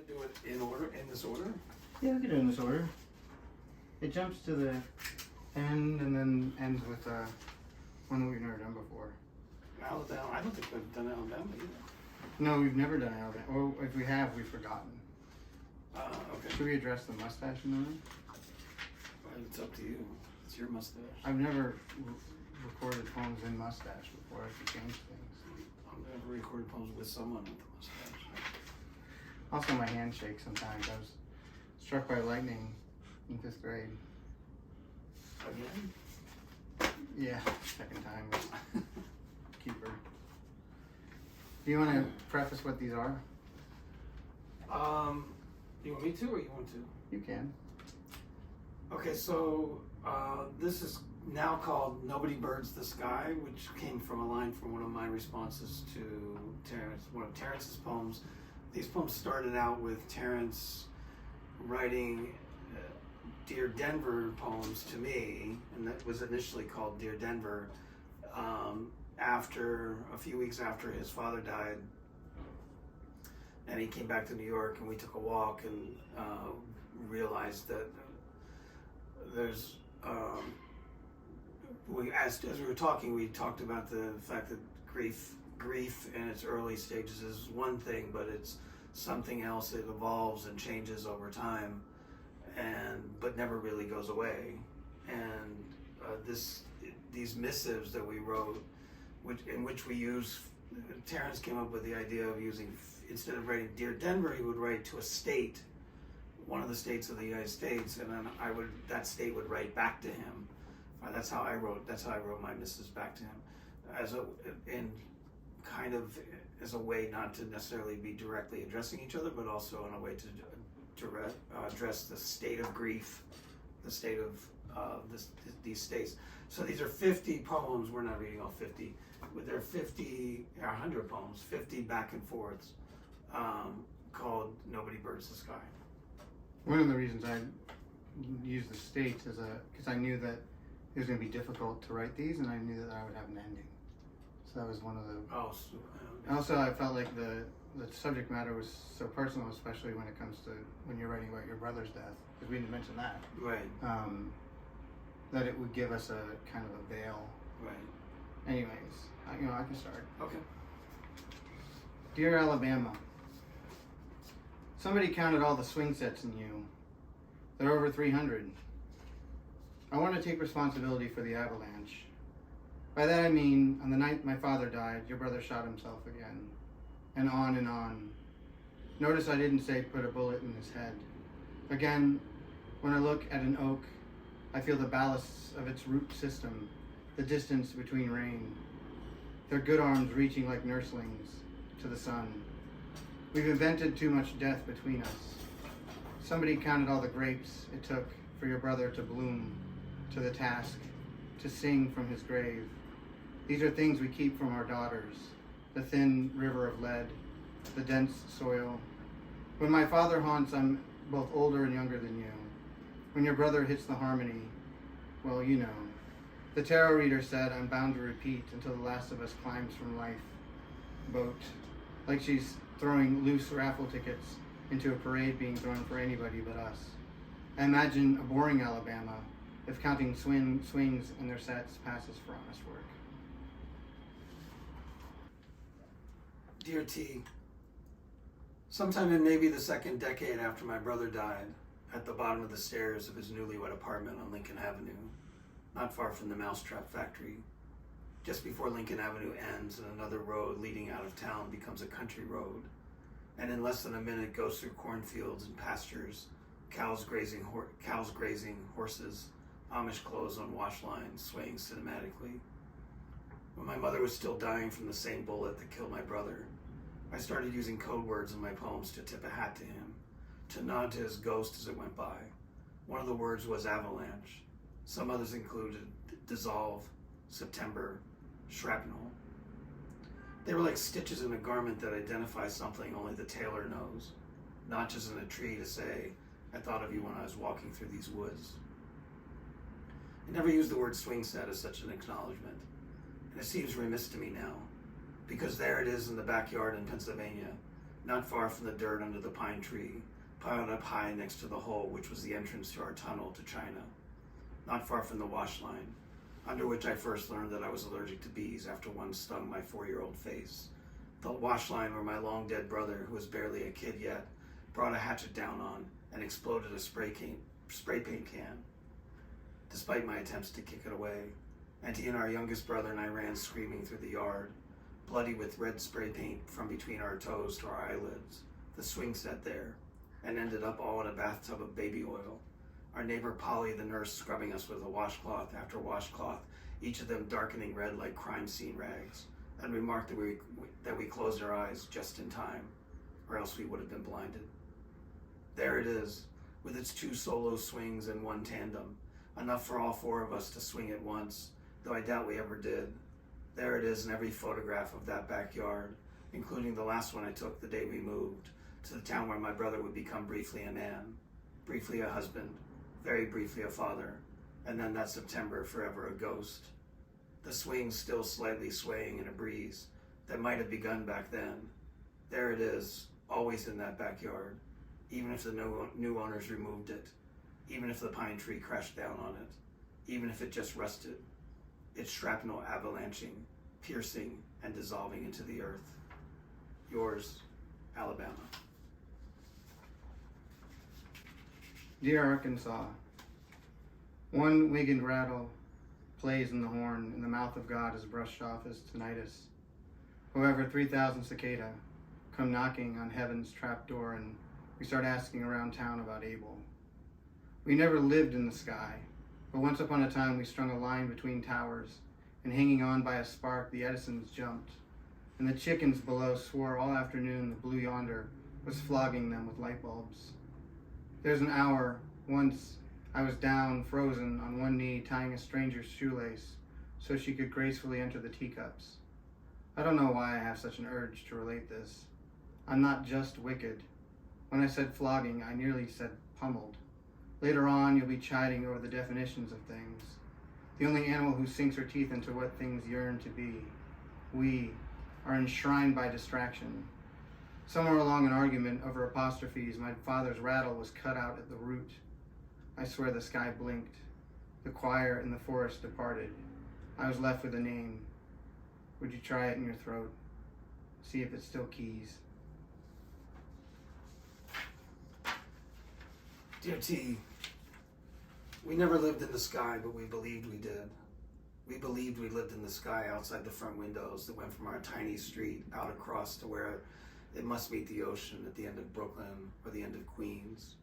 Do it in order, in this order? Yeah, we can do it in this order. It jumps to the end and then ends with one that we've never done before. Alabama. I don't think we've done Alabama either. No, we've never done Alabama. Or if we have, we've forgotten. Okay. Should we address the mustache in the room? Well, it's up to you. It's your mustache. I've never recorded poems in mustache before. I could change things. I've never recorded poems with someone with a mustache. Also, my hand shakes sometimes. I was struck by lightning in 5th grade. Again? Yeah, second time. Keeper. Do you want to preface what these are? You want me to, or you want to? You can. Okay, so this is now called Nobody Birds the Sky, which came from a line from one of my responses to Terence, one of Terence's poems. These poems started out with Terence writing Dear Denver poems to me, and that was initially called Dear Denver, after a few weeks after his father died. And he came back to New York, and we took a walk and realized that there's, as we were talking, we talked about the fact that grief in its early stages is one thing, but it's something else. It evolves and changes over time, but never really goes away. And these missives that we wrote, in which we use, Terence came up with the idea of using, instead of writing Dear Denver, he would write to a state, one of the states of the United States, and then that state would write back to him. That's how I wrote my missives back to him, as a way not to necessarily be directly addressing each other, but also in a way to address the state of grief, the state of these states. So these are 50 poems. We're not reading all 50, but there are 100 poems, 50 back and forths, called Nobody Birds the Sky. One of the reasons I used the states is because I knew that it was going to be difficult to write these, and I knew that I would have an ending. So that was one of the. Also, I felt like the subject matter was so personal, especially when it comes to when you're writing about your brother's death, because we didn't mention that. Right. That it would give us a kind of a veil. Right. Anyways, I can start. Okay. Dear Alabama, somebody counted all the swing sets in you. There are over 300. I want to take responsibility for the avalanche. By that I mean, on the night my father died, your brother shot himself again. And on and on. Notice I didn't say put a bullet in his head. Again, when I look at an oak, I feel the ballasts of its root system, the distance between rain. Their good arms reaching like nurslings to the sun. We've invented too much death between us. Somebody counted all the grapes it took for your brother to bloom, to the task, to sing from his grave. These are things we keep from our daughters, the thin river of lead, the dense soil. When my father haunts, I'm both older and younger than you. When your brother hits the harmony, well, you know. The tarot reader said I'm bound to repeat until the last of us climbs from life. Boat. Like she's throwing loose raffle tickets into a parade being thrown for anybody but us. I imagine a boring Alabama if counting swings and their sets passes for honest work. Dear T, sometime in maybe the second decade after my brother died, at the bottom of the stairs of his newlywed apartment on Lincoln Avenue, not far from the Mousetrap Factory, just before Lincoln Avenue ends and another road leading out of town becomes a country road, and in less than a minute goes through cornfields and pastures, cows grazing horses, Amish clothes on wash lines swaying cinematically. When my mother was still dying from the same bullet that killed my brother, I started using code words in my poems to tip a hat to him, to nod to his ghost as it went by. One of the words was avalanche. Some others included dissolve, September, shrapnel. They were like stitches in a garment that identify something only the tailor knows, notches in a tree to say, I thought of you when I was walking through these woods. I never used the word swing set as such an acknowledgement, and it seems remiss to me now, because there it is in the backyard in Pennsylvania, not far from the dirt under the pine tree, piled up high next to the hole which was the entrance to our tunnel to China, not far from the wash line, under which I first learned that I was allergic to bees after one stung my 4-year-old face. The wash line where my long dead brother, who was barely a kid yet, brought a hatchet down on and exploded a spray paint can, despite my attempts to kick it away. Auntie and our youngest brother and I ran screaming through the yard, bloody with red spray paint from between our toes to our eyelids. The swing set there, and ended up all in a bathtub of baby oil. Our neighbor Polly, the nurse, scrubbing us with a washcloth after washcloth, each of them darkening red like crime scene rags, and remarked that we closed our eyes just in time, or else we would have been blinded. There it is, with its 2 solo swings and 1 tandem, enough for all 4 of us to swing at once, though I doubt we ever did. There it is in every photograph of that backyard, including the last one I took the day we moved, to the town where my brother would become briefly a man, briefly a husband, very briefly a father, and then that September forever a ghost. The swings still slightly swaying in a breeze that might have begun back then. There it is, always in that backyard, even if the new owners removed it, even if the pine tree crashed down on it, even if it just rusted, its shrapnel avalanching, piercing, and dissolving into the earth. Yours, Alabama. Dear Arkansas, one winged rattle plays in the horn, and the mouth of God is brushed off as tinnitus. However, 3,000 cicada come knocking on heaven's trap door, and we start asking around town about Abel. We never lived in the sky, but once upon a time we strung a line between towers, and hanging on by a spark, the Edisons jumped, and the chickens below swore all afternoon the blue yonder was flogging them with light bulbs. There's an hour, once I was down, frozen, on one knee, tying a stranger's shoelace so she could gracefully enter the teacups. I don't know why I have such an urge to relate this. I'm not just wicked. When I said flogging, I nearly said pummeled. Later on, you'll be chiding over the definitions of things. The only animal who sinks her teeth into what things yearn to be. We are enshrined by distraction. Somewhere along an argument over apostrophes, my father's rattle was cut out at the root. I swear the sky blinked. The choir in the forest departed. I was left with a name. Would you try it in your throat? See if it still keys. Dear T, we never lived in the sky, but we believed we did. We believed we lived in the sky outside the front windows that went from our tiny street out across to where it must meet the ocean at the end of Brooklyn or the end of Queens.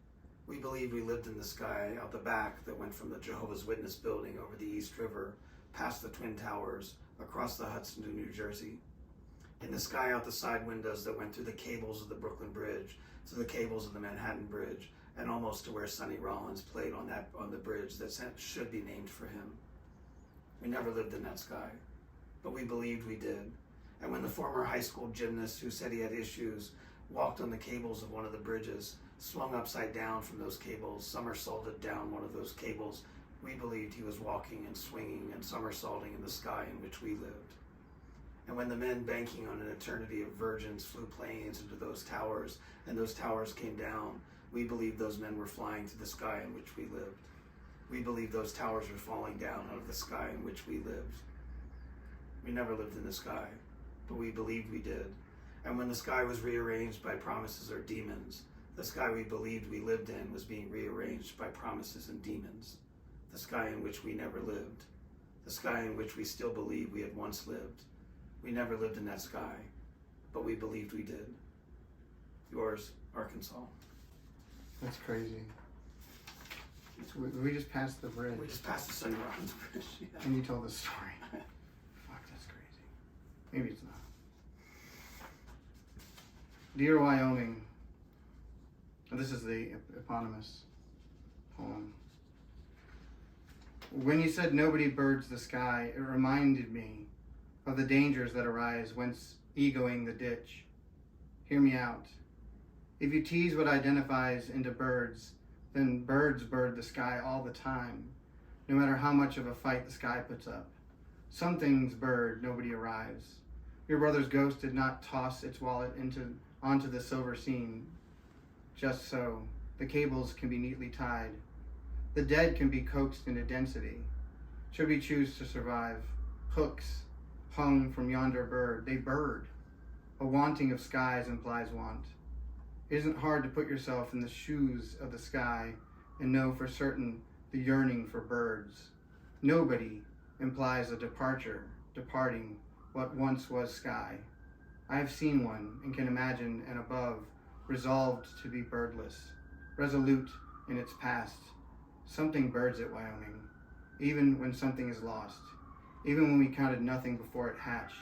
We believed we lived in the sky out the back that went from the Jehovah's Witness building over the East River, past the Twin Towers, across the Hudson to New Jersey. In the sky out the side windows that went through the cables of the Brooklyn Bridge, to the cables of the Manhattan Bridge, and almost to where Sonny Rollins played on the bridge that should be named for him. We never lived in that sky, but we believed we did. And when the former high school gymnast who said he had issues walked on the cables of one of the bridges, swung upside down from those cables, somersaulted down one of those cables, we believed he was walking and swinging and somersaulting in the sky in which we lived. And when the men banking on an eternity of virgins flew planes into those towers, and those towers came down, we believed those men were flying to the sky in which we lived. We believed those towers were falling down out of the sky in which we lived. We never lived in the sky, but we believed we did. And when the sky was rearranged by promises or demons, the sky we believed we lived in was being rearranged by promises and demons. The sky in which we never lived. The sky in which we still believe we had once lived. We never lived in that sky, but we believed we did. Yours, Arkansas. That's crazy. We just passed the bridge. We just passed the Sonny Rollins Bridge. Yeah. And you told the story. Fuck, that's crazy. Maybe it's not. Dear Wyoming. This is the eponymous poem. When you said nobody birds the sky, it reminded me of the dangers that arise whence egoing the ditch. Hear me out. If you tease what identifies into birds, then birds bird the sky all the time, no matter how much of a fight the sky puts up. Some things bird, nobody arrives. Your brother's ghost did not toss its wallet onto the silver scene. Just so, the cables can be neatly tied. The dead can be coaxed into density. Should we choose to survive, hooks hung from yonder bird, they bird. A wanting of skies implies want. It isn't hard to put yourself in the shoes of the sky and know for certain the yearning for birds. Nobody implies a departure, departing what once was sky. I have seen one and can imagine an above, resolved to be birdless, resolute in its past. Something birds at Wyoming, even when something is lost, even when we counted nothing before it hatched.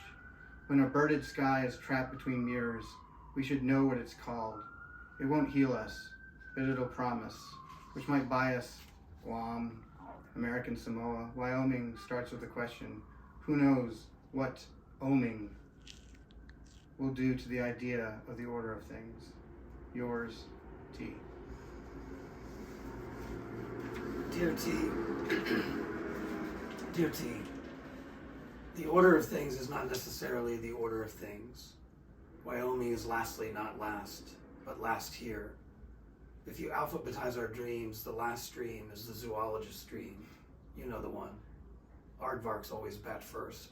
When a birded sky is trapped between mirrors, we should know what it's called. It won't heal us, but it'll promise, which might buy us Guam, American Samoa. Wyoming starts with a question. Who knows what oming will do to the idea of the order of things? Yours, T. Dear T, dear T, the order of things is not necessarily the order of things. Wyoming is lastly not last, but last here. If you alphabetize our dreams, the last stream is the zoologist dream. You know the one. Aardvarks always bat first.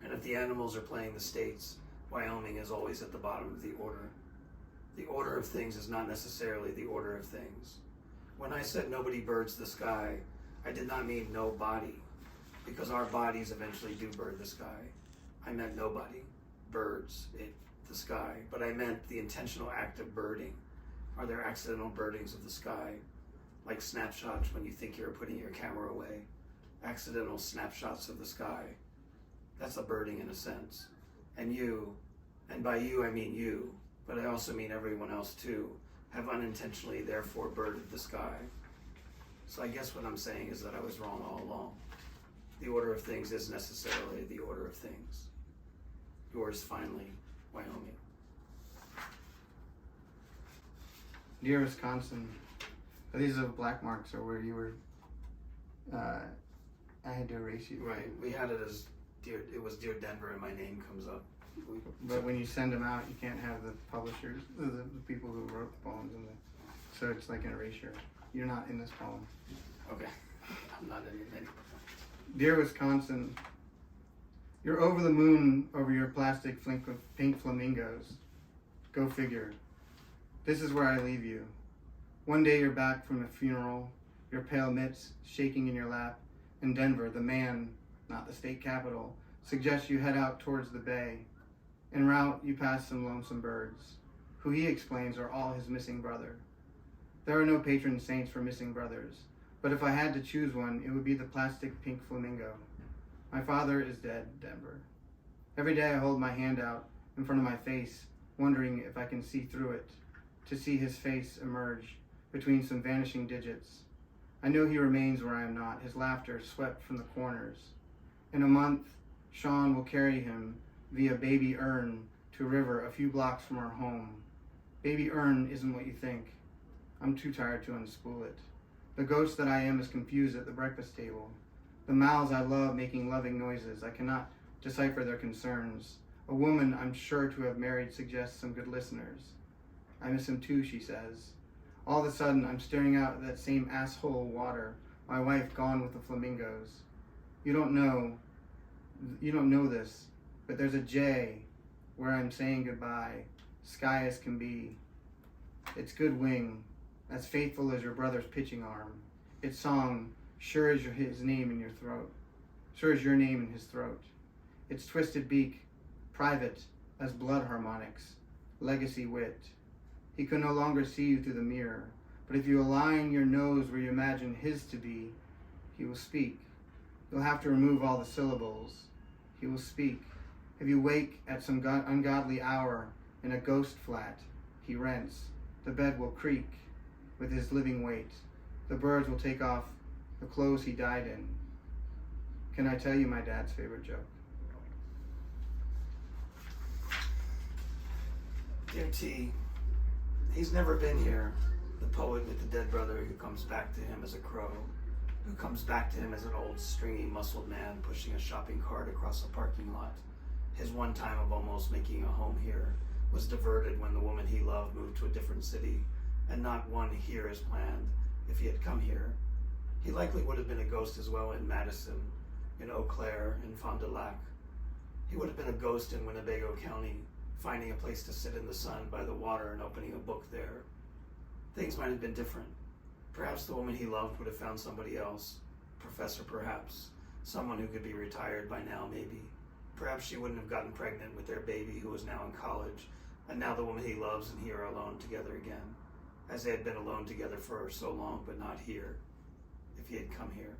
And if the animals are playing the states, Wyoming is always at the bottom of the order. The order of things is not necessarily the order of things. When I said nobody birds the sky, I did not mean no body, because our bodies eventually do bird the sky. I meant nobody birds the sky, but I meant the intentional act of birding. Are there accidental birdings of the sky? Like snapshots when you think you're putting your camera away. Accidental snapshots of the sky. That's a birding in a sense. And you, and by you I mean you, but I also mean everyone else too, have unintentionally therefore birded the sky. So I guess what I'm saying is that I was wrong all along. The order of things is necessarily the order of things. Yours finally, Wyoming. Dear Wisconsin, are these black marks or where you were, I had to erase you. Right, we had it as Dear Denver and my name comes up. But when you send them out, you can't have the publishers, the people who wrote the poems so it's like an erasure. You're not in this poem. Okay, I'm not in it. Dear Wisconsin, you're over the moon over your plastic pink flamingos. Go figure. This is where I leave you. One day you're back from a funeral, your pale mitts shaking in your lap, and Denver, the man, not the state capital, suggests you head out towards the bay. En route, you pass some lonesome birds, who he explains are all his missing brother. There are no patron saints for missing brothers, but if I had to choose one, it would be the plastic pink flamingo. My father is dead, Denver. Every day I hold my hand out in front of my face, wondering if I can see through it, to see his face emerge between some vanishing digits. I know he remains where I am not, his laughter swept from the corners. In a month, Sean will carry him via Baby Urn to a river a few blocks from our home. Baby Urn isn't what you think. I'm too tired to unspool it. The ghost that I am is confused at the breakfast table. The mouths I love making loving noises. I cannot decipher their concerns. A woman I'm sure to have married suggests some good listeners. I miss him too, she says. All of a sudden, I'm staring out at that same asshole water, my wife gone with the flamingos. You don't know this, but there's a J where I'm saying goodbye, sky as can be. It's good wing, as faithful as your brother's pitching arm. Its song, sure as his name in your throat. Sure as your name in his throat. Its twisted beak, private as blood harmonics, legacy wit. He can no longer see you through the mirror, but if you align your nose where you imagine his to be, he will speak. You'll have to remove all the syllables. He will speak. If you wake at some ungodly hour in a ghost flat, he rents. The bed will creak with his living weight. The birds will take off the clothes he died in. Can I tell you my dad's favorite joke? Dear T, he's never been here. The poet with the dead brother who comes back to him as a crow, who comes back to him as an old, stringy, muscled man pushing a shopping cart across a parking lot. His one time of almost making a home here, was diverted when the woman he loved moved to a different city, and not one here as planned if he had come here. He likely would have been a ghost as well in Madison, in Eau Claire, in Fond du Lac. He would have been a ghost in Winnebago County, finding a place to sit in the sun by the water and opening a book there. Things might have been different. Perhaps the woman he loved would have found somebody else, professor perhaps, someone who could be retired by now maybe. Perhaps she wouldn't have gotten pregnant with their baby who was now in college, and now the woman he loves and he are alone together again, as they had been alone together for so long, but not here, if he had come here.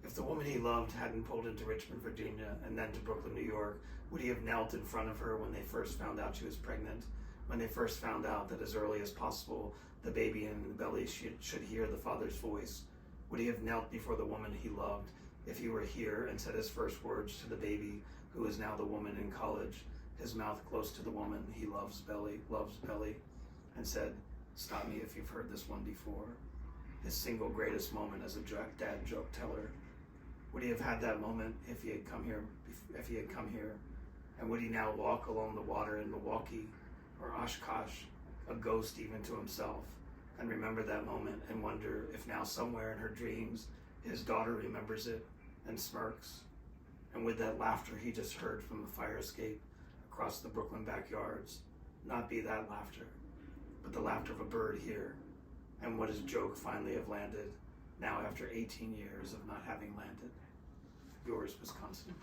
If the woman he loved hadn't pulled into Richmond, Virginia, and then to Brooklyn, New York, would he have knelt in front of her when they first found out she was pregnant, when they first found out that as early as possible the baby in the belly should hear the father's voice? Would he have knelt before the woman he loved if he were here and said his first words to the baby who is now the woman in college, his mouth close to the woman he loves belly, and said, "Stop me if you've heard this one before," his single greatest moment as a dad joke teller? Would he have had that moment if he had come here? And would he now walk along the water in Milwaukee or Oshkosh, a ghost even to himself, and remember that moment and wonder if now somewhere in her dreams his daughter remembers it and smirks? And with that laughter he just heard from the fire escape across the Brooklyn backyards, not be that laughter, but the laughter of a bird here, and would his joke finally have landed, now after 18 years of not having landed? Yours, Wisconsin.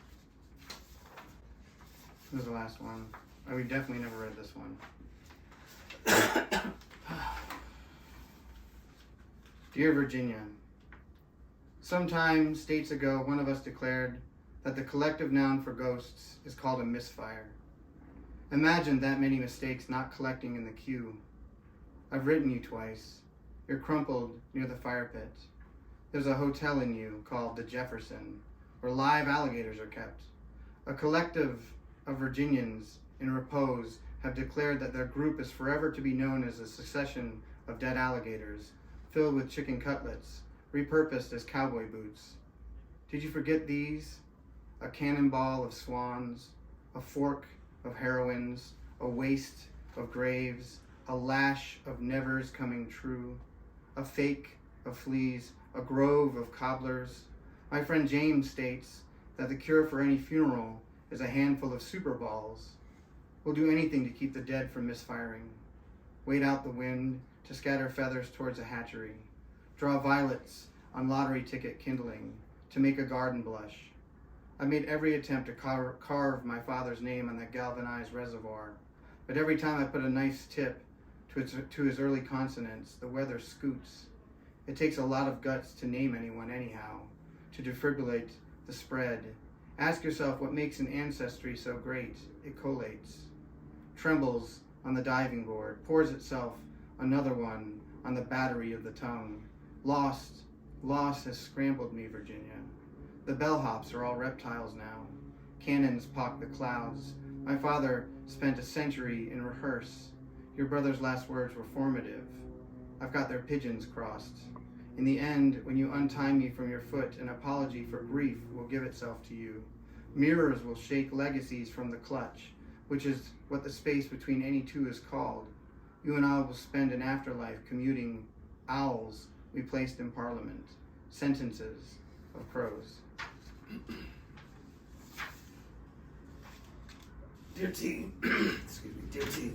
This is the last one. We definitely never read this one. Dear Virginia, sometime states ago, one of us declared that the collective noun for ghosts is called a misfire. Imagine that many mistakes not collecting in the queue. I've written you twice. You're crumpled near the fire pit. There's a hotel in you called the Jefferson, where live alligators are kept. A collective of Virginians in repose have declared that their group is forever to be known as a succession of dead alligators, filled with chicken cutlets, repurposed as cowboy boots. Did you forget these? A cannonball of swans, a fork of heroines, a waste of graves, a lash of nevers coming true, a fake of fleas, a grove of cobblers. My friend James states that the cure for any funeral is a handful of super balls. We'll do anything to keep the dead from misfiring. Wait out the wind to scatter feathers towards a hatchery. Draw violets on lottery ticket kindling to make a garden blush. I made every attempt to carve my father's name on that galvanized reservoir, but every time I put a nice tip to his early consonants, the weather scoots. It takes a lot of guts to name anyone anyhow, to defibrillate the spread. Ask yourself what makes an ancestry so great. It collates, trembles on the diving board, pours itself another one on the battery of the tongue. Loss has scrambled me, Virginia. The bellhops are all reptiles now. Cannons pock the clouds. My father spent a century in rehearse. Your brother's last words were formative. I've got their pigeons crossed. In the end, when you untie me from your foot, an apology for grief will give itself to you. Mirrors will shake legacies from the clutch, which is what the space between any two is called. You and I will spend an afterlife commuting owls we placed in Parliament, sentences of crows. Dear T, excuse me, dear T,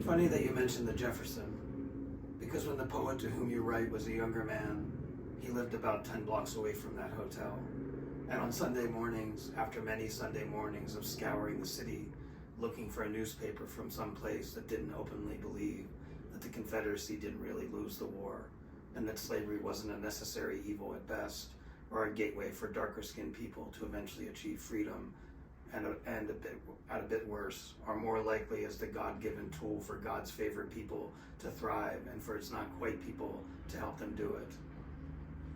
funny that you mentioned the Jefferson, because when the poet to whom you write was a younger man, he lived about 10 blocks away from that hotel. And on Sunday mornings, after many Sunday mornings of scouring the city, looking for a newspaper from some place that didn't openly believe that the Confederacy didn't really lose the war, and that slavery wasn't a necessary evil at best, or a gateway for darker-skinned people to eventually achieve freedom, and a bit worse, are more likely as the God-given tool for God's favorite people to thrive, and for its not-quite people to help them do it.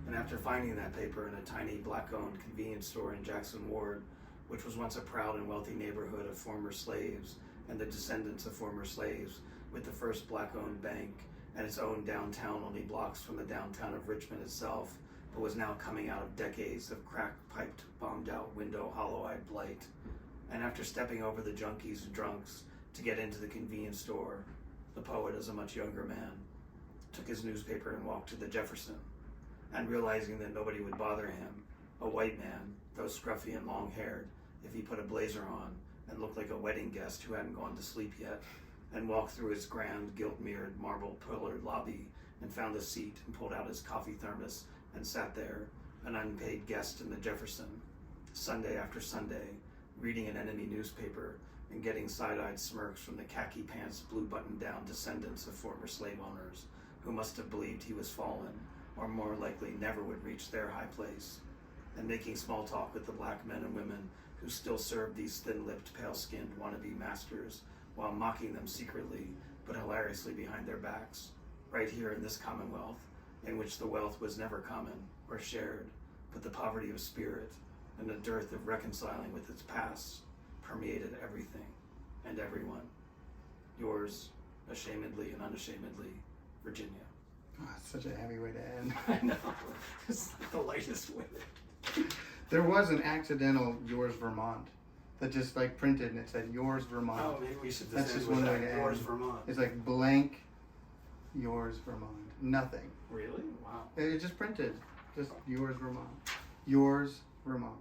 And after finding that paper in a tiny black-owned convenience store in Jackson Ward, which was once a proud and wealthy neighborhood of former slaves and the descendants of former slaves, with the first black-owned bank and its own downtown only blocks from the downtown of Richmond itself, but was now coming out of decades of crack-piped, bombed-out window, hollow-eyed blight. And after stepping over the junkies and drunks to get into the convenience store, the poet, as a much younger man, took his newspaper and walked to the Jefferson, and realizing that nobody would bother him, a white man, though scruffy and long-haired, if he put a blazer on and looked like a wedding guest who hadn't gone to sleep yet, and walked through his grand, gilt-mirrored, marble-pillared lobby and found a seat and pulled out his coffee thermos and sat there, an unpaid guest in the Jefferson, Sunday after Sunday, reading an enemy newspaper and getting side-eyed smirks from the khaki pants, blue button-down descendants of former slave owners who must have believed he was fallen, or more likely never would reach their high place, and making small talk with the black men and women who still served these thin-lipped, pale-skinned wannabe masters while mocking them secretly but hilariously behind their backs, right here in this commonwealth, in which the wealth was never common or shared, but the poverty of spirit and the dearth of reconciling with its past permeated everything and everyone. Yours, ashamedly and unashamedly, Virginia. Oh, it's such a heavy way to end. I know. It's like the lightest way. There was an accidental Yours Vermont that just like printed and it said Yours Vermont. Oh, maybe we should That's end just with one that. way to Yours, end. Vermont. It's like blank Yours Vermont. Nothing. Really? Wow. It just printed. Just Yours Vermont. Yours Vermont.